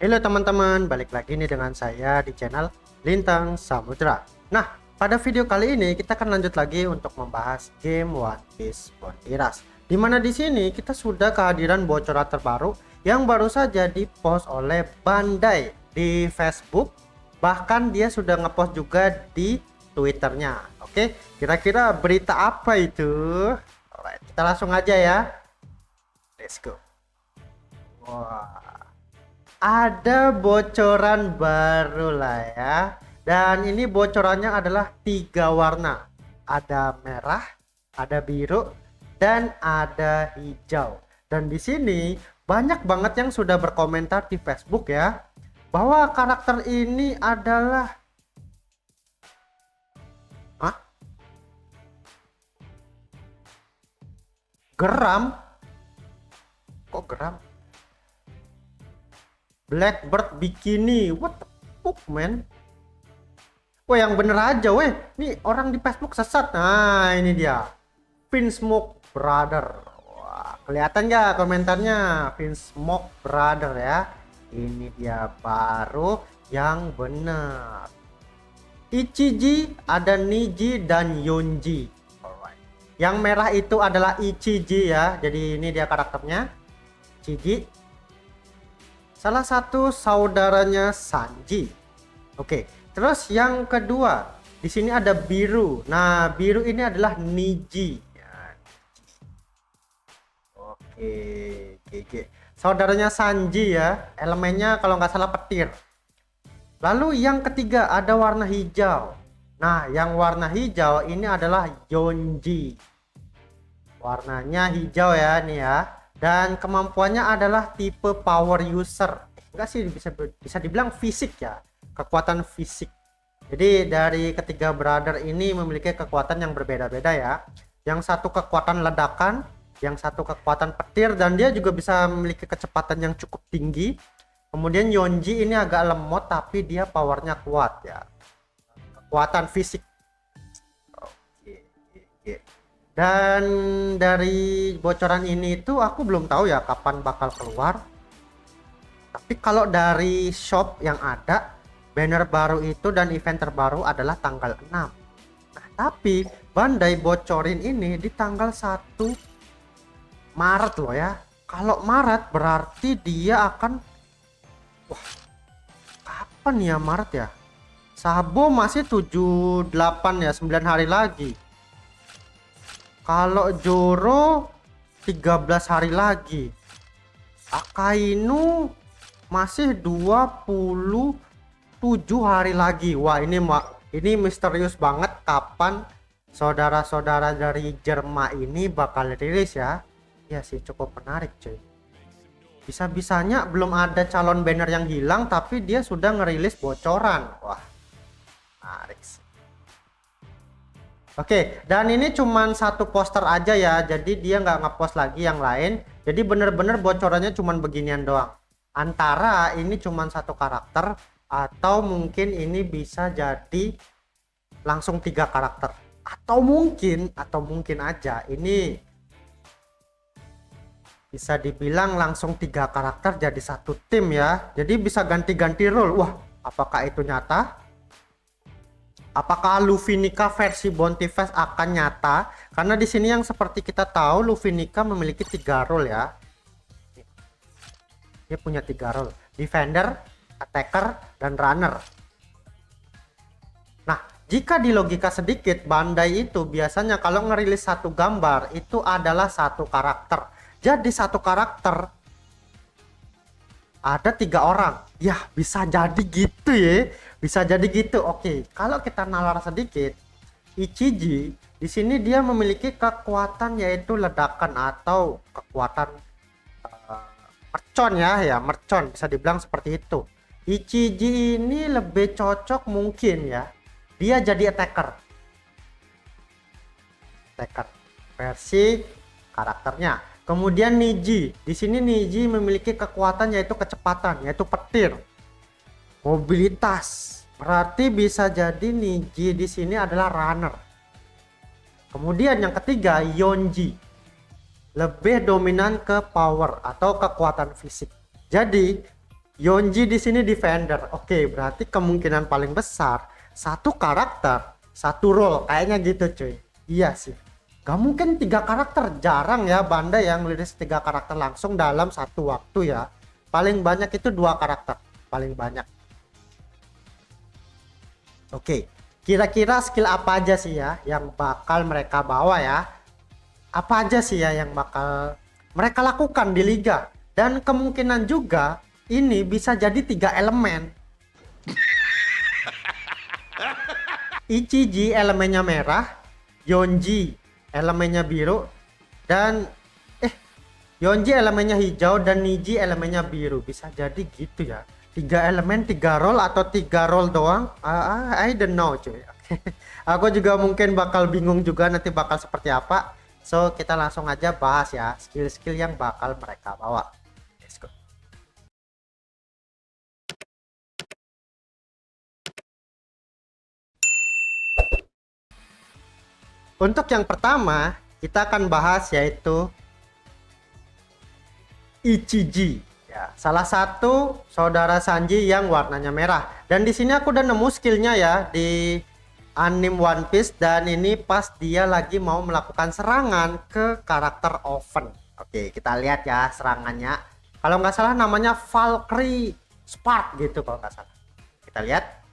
Halo teman-teman, balik lagi nih dengan saya di channel Lintang Samudra. Nah, pada video kali ini kita akan lanjut lagi untuk membahas game One Piece Bounty Rush. Dimana di sini kita sudah kehadiran bocoran terbaru yang baru saja dipost oleh Bandai di Facebook. Bahkan dia sudah ngepost juga di Twitternya. Oke, kira-kira berita apa itu? Alright, kita langsung aja ya. Let's go. Wah, ada bocoran baru lah ya, dan ini bocorannya adalah 3 warna. Ada merah, ada biru, dan ada hijau. Dan di sini banyak banget yang sudah berkomentar di Facebook ya, bahwa karakter ini adalah ah, geram. Kok geram? Blackbird Bikini, what the fuck man? Wah, yang bener aja weh, nih orang di Facebook sesat. Nah ini dia, Vinsmoke Brother. Wah, kelihatan nggak komentarnya? Vinsmoke Brother ya, ini dia baru yang bener. Ichiji, ada Niji dan Yonji. Alright, yang merah itu adalah Ichiji ya, jadi ini dia karakternya Ichiji, salah satu saudaranya Sanji. Oke, terus yang kedua di sini ada biru. Nah, biru ini adalah Niji. Ya, oke, oke. Saudaranya Sanji ya. Elemennya kalau nggak salah petir. Lalu yang ketiga ada warna hijau. Nah, yang warna hijau ini adalah Yonji. Warnanya hijau ya nih ya. Dan kemampuannya adalah tipe power user. Enggak sih, bisa dibilang fisik ya, kekuatan fisik. Jadi dari ketiga brother ini memiliki kekuatan yang berbeda-beda ya. Yang satu kekuatan ledakan, yang satu kekuatan petir, dan dia juga bisa memiliki kecepatan yang cukup tinggi. Kemudian Yonji ini agak lemot tapi dia powernya kuat ya, kekuatan fisik. Oke, oke. Dan dari bocoran ini itu aku belum tahu ya kapan bakal keluar. Tapi kalau dari shop yang ada, banner baru itu dan event terbaru adalah tanggal 6. Nah, tapi Bandai bocorin ini di tanggal 1 Maret loh ya. Kalau Maret berarti dia akan, wah, kapan ya Maret ya? Sabo masih 78 ya, 9 hari lagi. Kalau Joro 13 hari lagi. Akainu masih 27 hari lagi. Wah, ini misterius banget kapan saudara-saudara dari Jerma ini bakal rilis ya. Ya sih, cukup menarik cuy. Bisa-bisanya belum ada calon banner yang hilang tapi dia sudah ngerilis bocoran. Wah, menarik sih. Oke, dan ini cuman satu poster aja ya, jadi dia nggak ngepost lagi yang lain. Jadi bener-bener bocorannya cuman beginian doang. Antara ini cuman satu karakter atau mungkin ini bisa jadi langsung 3 karakter, atau mungkin aja ini bisa dibilang langsung 3 karakter jadi satu tim ya. Jadi bisa ganti-ganti role. Wah, apakah itu nyata? Apakah Luffy Nika versi Bounty Fest akan nyata? Karena di sini yang seperti kita tahu Luffy Nika memiliki 3 role ya. Dia punya 3 role: defender, attacker, dan runner. Nah, jika di logika sedikit, Bandai itu biasanya kalau ngerilis satu gambar itu adalah satu karakter. Jadi satu karakter ada 3 orang. Ya, bisa jadi gitu ya. Bisa jadi gitu. Oke, kalau kita nalar sedikit, Ichiji di sini dia memiliki kekuatan yaitu ledakan atau kekuatan mercon ya, mercon bisa dibilang seperti itu. Ichiji ini lebih cocok mungkin ya. Dia jadi attacker versi karakternya. Kemudian Niji, di sini Niji memiliki kekuatan yaitu kecepatan, yaitu petir, mobilitas. Berarti bisa jadi Niji di sini adalah runner. Kemudian yang ketiga Yonji, lebih dominan ke power atau kekuatan fisik. Jadi Yonji di sini defender. Oke, berarti kemungkinan paling besar satu karakter, satu role kayaknya gitu cuy. Iya sih. Gak mungkin 3 karakter, jarang ya Bandai yang rilis 3 karakter langsung dalam satu waktu ya. Paling banyak itu 2 karakter, paling banyak. Oke, kira-kira skill apa aja sih ya yang bakal mereka bawa ya? Apa aja sih ya yang bakal mereka lakukan di liga? Dan kemungkinan juga ini bisa jadi 3 elemen. Ichiji elemennya merah, Yonji elemennya biru, dan Yonji elemennya hijau dan Niji elemennya biru. Bisa jadi gitu ya. 3 elemen, 3 role atau 3 role doang? I don't know cuy. Aku juga mungkin bakal bingung juga nanti bakal seperti apa. So kita langsung aja bahas ya skill-skill yang bakal mereka bawa. Let's go. Untuk yang pertama kita akan bahas yaitu Ichiji. Ya, salah satu saudara Sanji yang warnanya merah. Dan di sini aku udah nemu skillnya ya di anime One Piece, dan ini pas dia lagi mau melakukan serangan ke karakter Oven. Oke, kita lihat ya serangannya. Kalau nggak salah namanya Valkyrie Spark gitu kalau nggak salah. Kita lihat.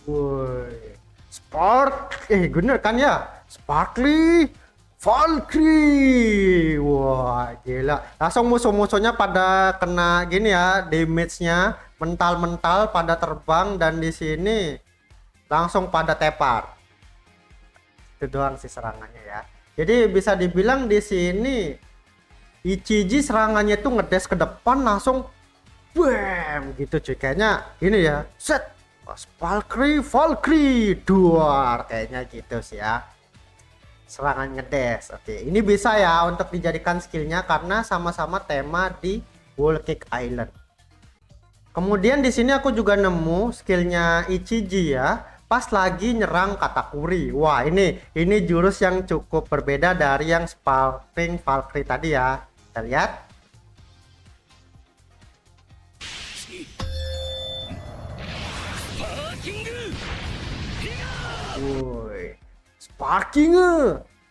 Woi, Spark, bener kan ya? Sparkly Valkyrie. Wah, gila. Langsung musuh-musuhnya pada kena gini ya, damage-nya mental-mental pada terbang, dan di sini langsung pada tepar. Itu doang sih serangannya ya. Jadi bisa dibilang di sini Ichiji serangannya tuh ngedes ke depan langsung bam gitu cuy. Kayaknya ini ya. Set. Valkyrie duar kayaknya gitu sih ya, serangan ngedes. Oke, ini bisa ya untuk dijadikan skillnya karena sama-sama tema di Whole Cake Island. Kemudian di sini aku juga nemu skillnya Ichiji ya, pas lagi nyerang Katakuri. Wah, ini jurus yang cukup berbeda dari yang Sparkling Valkyrie tadi ya. Kita lihat. Woi, Sparking,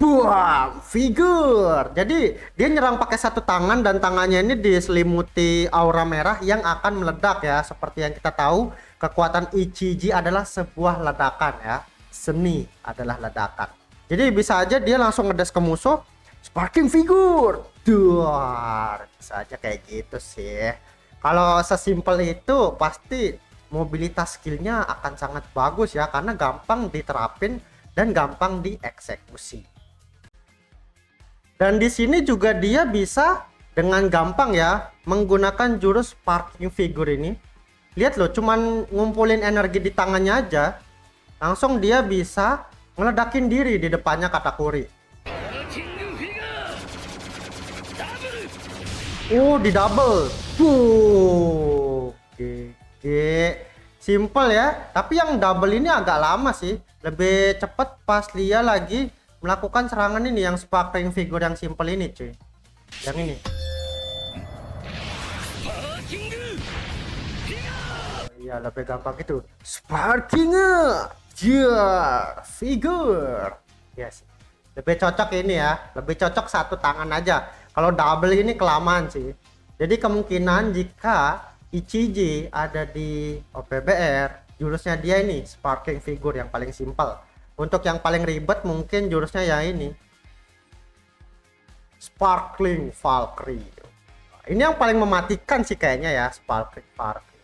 buang figure. Jadi dia nyerang pakai satu tangan dan tangannya ini diselimuti aura merah yang akan meledak ya. Seperti yang kita tahu, kekuatan Ichiji adalah sebuah ledakan ya. Seni adalah ledakan. Jadi bisa aja dia langsung ngedes ke musuh, Sparking figure, duar. Bisa aja kayak gitu sih. Kalau sesimpel itu pasti mobilitas skillnya akan sangat bagus ya, karena gampang diterapin dan gampang dieksekusi. Dan di sini juga dia bisa dengan gampang ya menggunakan jurus Sparking Figure ini. Lihat loh, cuman ngumpulin energi di tangannya aja langsung dia bisa ngeledakin diri di depannya Katakuri. Di double. Simple ya, tapi yang double ini agak lama sih, lebih cepet pas dia lagi melakukan serangan ini yang Sparkling Figure yang simple ini cuy, yang ini. Iya, lebih gampang gitu, Sparking Figure. Yes, lebih cocok ini ya, lebih cocok satu tangan aja. Kalau double ini kelamaan sih. Jadi kemungkinan jika Ichiji ada di OPBR, jurusnya dia ini Sparking Figure yang paling simpel. Untuk yang paling ribet mungkin jurusnya ya ini Sparkling Valkyrie. Ini yang paling mematikan sih kayaknya ya, Sparkling Valkyrie.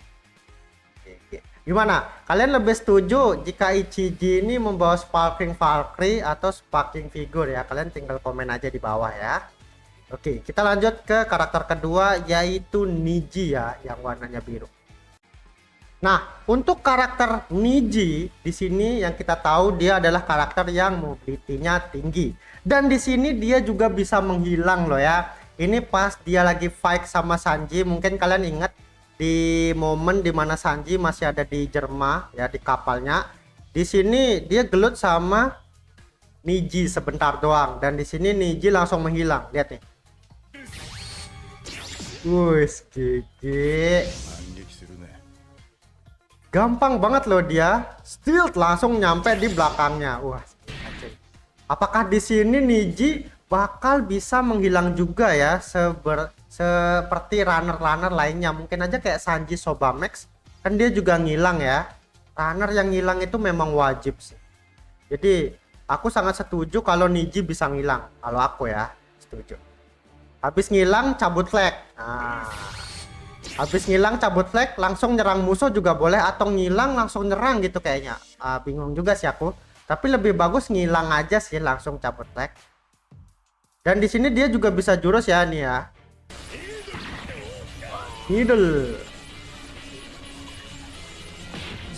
Gimana? Kalian lebih setuju jika Ichiji ini membawa Sparkling Valkyrie atau Sparking Figure ya? Kalian tinggal komen aja di bawah ya. Oke, kita lanjut ke karakter kedua yaitu Niji ya, yang warnanya biru. Nah, untuk karakter Niji di sini yang kita tahu dia adalah karakter yang mobility-nya tinggi. Dan di sini dia juga bisa menghilang loh ya. Ini pas dia lagi fight sama Sanji, mungkin kalian ingat di momen dimana Sanji masih ada di Jerma ya, di kapalnya. Di sini dia gelut sama Niji sebentar doang, dan di sini Niji langsung menghilang. Lihat nih. Wus, GG. Gampang banget loh dia. Stealth langsung nyampe di belakangnya. Wah, apakah di sini Niji bakal bisa menghilang juga ya seperti runner-runner lainnya? Mungkin aja kayak Sanji Sobamax, kan dia juga ngilang ya. Runner yang ngilang itu memang wajib sih. Jadi aku sangat setuju kalau Niji bisa ngilang. Kalau aku ya setuju. Habis ngilang cabut flag. Nah, habis ngilang cabut flag langsung nyerang musuh juga boleh, atau ngilang langsung nyerang gitu kayaknya. Bingung juga sih aku. Tapi lebih bagus ngilang aja sih langsung cabut flag. Dan di sini dia juga bisa jurus ya nih ya. Needle.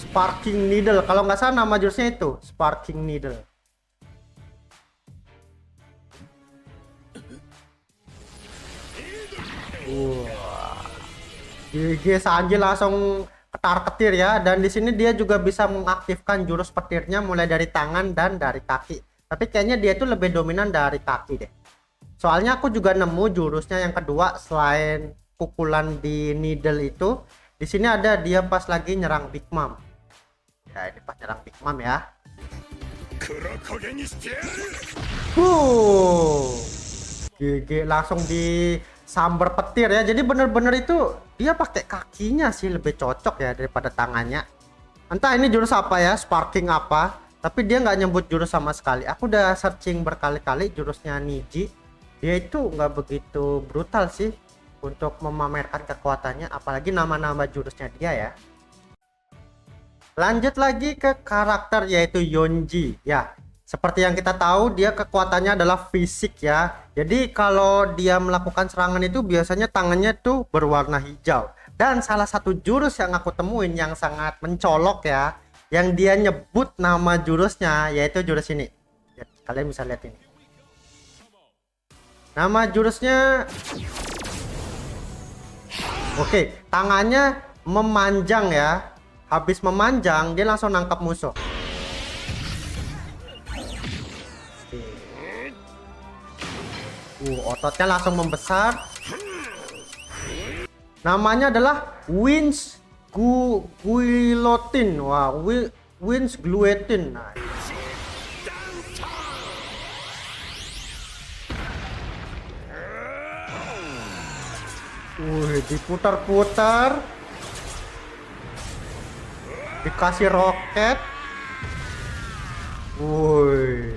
Sparking Needle. Kalau nggak salah nama jurusnya itu Sparking Needle. GG Sanji langsung ketar-ketir ya, dan di sini dia juga bisa mengaktifkan jurus petirnya mulai dari tangan dan dari kaki. Tapi kayaknya dia itu lebih dominan dari kaki deh. Soalnya aku juga nemu jurusnya yang kedua selain pukulan di needle itu. Di sini ada dia pas lagi nyerang Big Mom. Ya, ini pas nyerang Big Mom ya. GG langsung disambar petir ya. Jadi bener-bener itu dia pakai kakinya sih lebih cocok ya daripada tangannya. Entah ini jurus apa ya, sparking apa, tapi dia nggak nyebut jurus sama sekali. Aku udah searching berkali-kali jurusnya Niji, dia itu nggak begitu brutal sih untuk memamerkan kekuatannya, apalagi nama-nama jurusnya dia ya. Lanjut lagi ke karakter yaitu Yonji ya. Seperti yang kita tahu, dia kekuatannya adalah fisik ya. Jadi kalau dia melakukan serangan itu biasanya tangannya tuh berwarna hijau. Dan salah satu jurus yang aku temuin yang sangat mencolok ya, yang dia nyebut nama jurusnya yaitu jurus ini. Kalian bisa lihat ini. Nama jurusnya, oke, tangannya memanjang ya. Habis memanjang dia langsung nangkap musuh. Ototnya langsung membesar. Namanya adalah Wings Guillotine. Wah, Wings Guillotine. Nah, diputar-putar. Dikasih roket. Woi,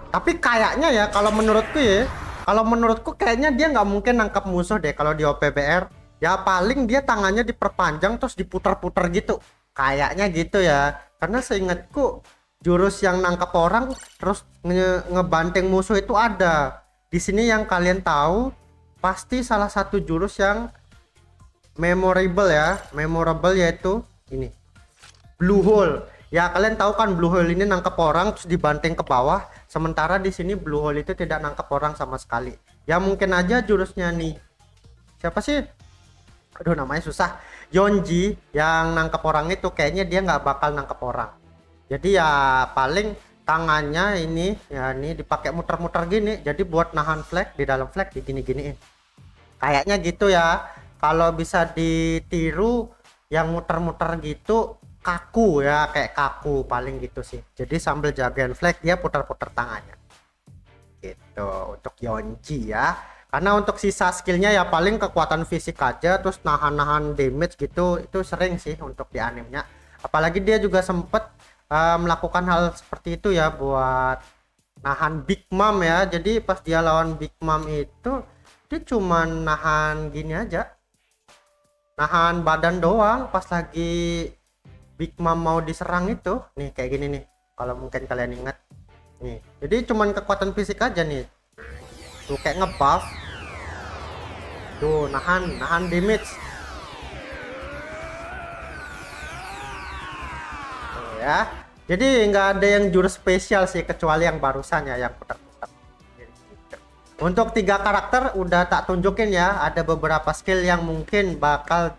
tapi kayaknya ya kalau menurutku kayaknya dia nggak mungkin nangkap musuh deh kalau di OPBR. Ya paling dia tangannya diperpanjang terus diputar-putar gitu. Kayaknya gitu ya. Karena seingatku jurus yang nangkap orang terus ngebanting musuh itu ada. Di sini yang kalian tahu pasti salah satu jurus yang memorable yaitu ini. Blue Hole. Ya kalian tahu kan Blue Hole ini nangkep orang terus dibanting ke bawah, sementara di sini Blue Hole itu tidak nangkep orang sama sekali. Ya mungkin aja jurusnya nih, siapa sih, aduh namanya susah, Yonji yang nangkep orang itu kayaknya dia nggak bakal nangkep orang. Jadi ya paling tangannya ini ya nih dipakai muter-muter gini, jadi buat nahan flag, di dalam flag digini-giniin kayaknya gitu ya. Kalau bisa ditiru yang muter-muter gitu kaku ya, kayak kaku paling gitu sih. Jadi sambil jagain flag dia putar-putar tangannya gitu untuk Yonji ya. Karena untuk sisa skillnya ya paling kekuatan fisik aja, terus nahan-nahan damage gitu, itu sering sih untuk di animenya. Apalagi dia juga sempet melakukan hal seperti itu ya buat nahan Big Mom ya. Jadi pas dia lawan Big Mom itu dia cuma nahan gini aja, nahan badan doang pas lagi Big Mom mau diserang itu nih, kayak gini nih kalau mungkin kalian ingat nih. Jadi cuman kekuatan fisik aja nih tuh, kayak ngebuff tuh, nahan damage tuh ya. Jadi nggak ada yang jurus spesial sih kecuali yang barusan ya, yang putar-putar. Untuk 3 karakter udah tak tunjukin ya, ada beberapa skill yang mungkin bakal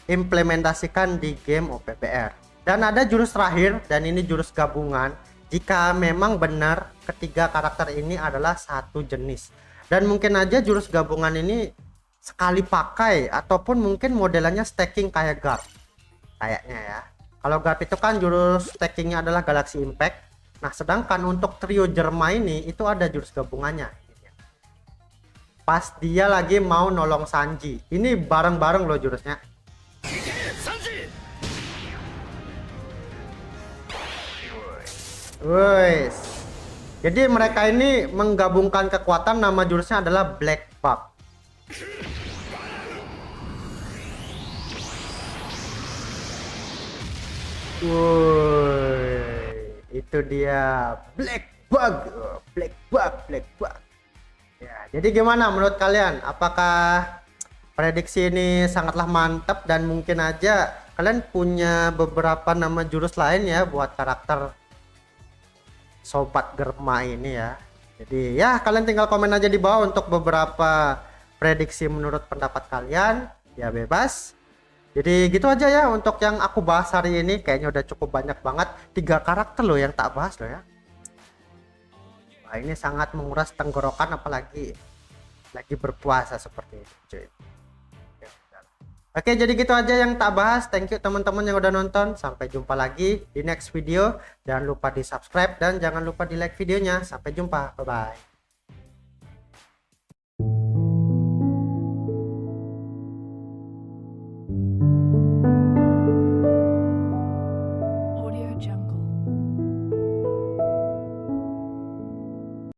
diimplementasikan di game OPPR. Dan ada jurus terakhir, dan ini jurus gabungan jika memang benar ketiga karakter ini adalah satu jenis. Dan mungkin aja jurus gabungan ini sekali pakai ataupun mungkin modelannya stacking kayak guard kayaknya ya. Kalau guard itu kan jurus stackingnya adalah Galaxy Impact. Nah sedangkan untuk trio Jerma ini itu ada jurus gabungannya pas dia lagi mau nolong Sanji. Ini bareng-bareng loh jurusnya. Wes. Jadi mereka ini menggabungkan kekuatan, nama jurusnya adalah Black Bug. Woi, itu dia Black Bug, Black Bug, Black Bug. Ya, jadi gimana menurut kalian? Apakah prediksi ini sangatlah mantap dan mungkin aja kalian punya beberapa nama jurus lain ya buat karakter Sobat Germa ini ya. Jadi ya kalian tinggal komen aja di bawah untuk beberapa prediksi menurut pendapat kalian. Ya bebas. Jadi gitu aja ya untuk yang aku bahas hari ini. Kayaknya udah cukup banyak banget, 3 karakter loh yang tak bahas loh ya. Wah, ini sangat menguras tenggorokan apalagi lagi berpuasa seperti itu cuy. Oke, jadi gitu aja yang tak bahas. Thank you teman-teman yang udah nonton. Sampai jumpa lagi di next video. Jangan lupa di subscribe dan jangan lupa di like videonya. Sampai jumpa, bye bye.